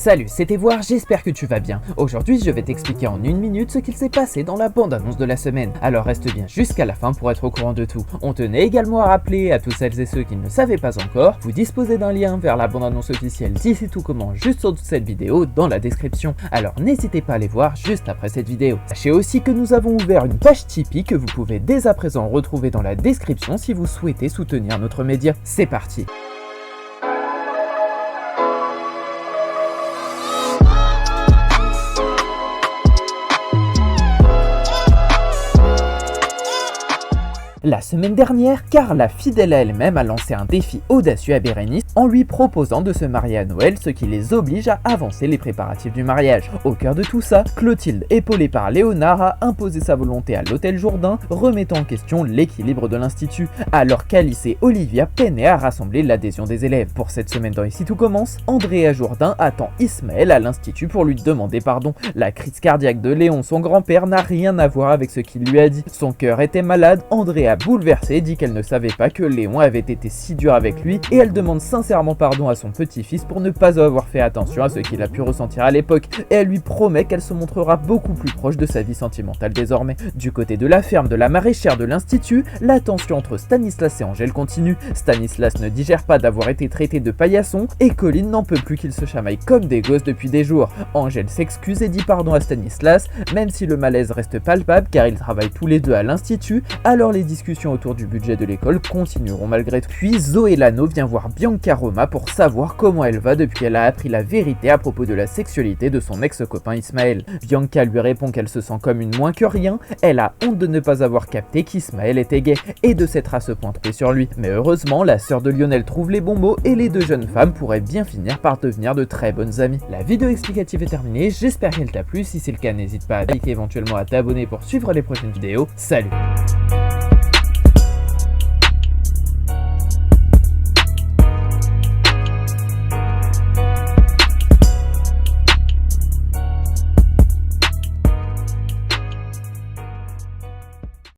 Salut, c'était Voir, j'espère que tu vas bien. Aujourd'hui, je vais t'expliquer en une minute ce qu'il s'est passé dans la bande-annonce de la semaine. Alors reste bien jusqu'à la fin pour être au courant de tout. On tenait également à rappeler à toutes celles et ceux qui ne le savaient pas encore, vous disposez d'un lien vers la bande-annonce officielle d'Ici Tout Commence juste sous cette vidéo dans la description. Alors n'hésitez pas à aller voir juste après cette vidéo. Sachez aussi que nous avons ouvert une page Tipeee que vous pouvez dès à présent retrouver dans la description si vous souhaitez soutenir notre média. C'est parti. La semaine dernière, Carla, fidèle à elle-même, a lancé un défi audacieux à Bérénice en lui proposant de se marier à Noël, ce qui les oblige à avancer les préparatifs du mariage. Au cœur de tout ça, Clotilde, épaulée par Léonard, a imposé sa volonté à l'hôtel Jourdain, remettant en question l'équilibre de l'institut, alors qu'Alice et Olivia peinaient à rassembler l'adhésion des élèves. Pour cette semaine dans Ici Tout Commence, Andrea Jourdain attend Ismaël à l'institut pour lui demander pardon. La crise cardiaque de Léon, son grand-père, n'a rien à voir avec ce qu'il lui a dit. Son cœur était malade, Andrea bouleversée dit qu'elle ne savait pas que Léon avait été si dur avec lui et elle demande sincèrement pardon à son petit-fils pour ne pas avoir fait attention à ce qu'il a pu ressentir à l'époque et elle lui promet qu'elle se montrera beaucoup plus proche de sa vie sentimentale désormais. Du côté de la ferme de la maraîchère de l'institut, la tension entre Stanislas et Angèle continue. Stanislas ne digère pas d'avoir été traité de paillasson et Colline n'en peut plus qu'ils se chamaillent comme des gosses depuis des jours. Angèle s'excuse et dit pardon à Stanislas, même si le malaise reste palpable car ils travaillent tous les deux à l'institut, alors les discussions autour du budget de l'école continueront malgré tout. Puis Zoé Lano vient voir Bianca Roma pour savoir comment elle va depuis qu'elle a appris la vérité à propos de la sexualité de son ex-copain Ismaël. Bianca lui répond qu'elle se sent comme une moins que rien, elle a honte de ne pas avoir capté qu'Ismaël était gay et de s'être à ce point trompée sur lui. Mais heureusement, la sœur de Lionel trouve les bons mots et les deux jeunes femmes pourraient bien finir par devenir de très bonnes amies. La vidéo explicative est terminée, j'espère qu'elle t'a plu, si c'est le cas n'hésite pas à liker éventuellement à t'abonner pour suivre les prochaines vidéos. Salut!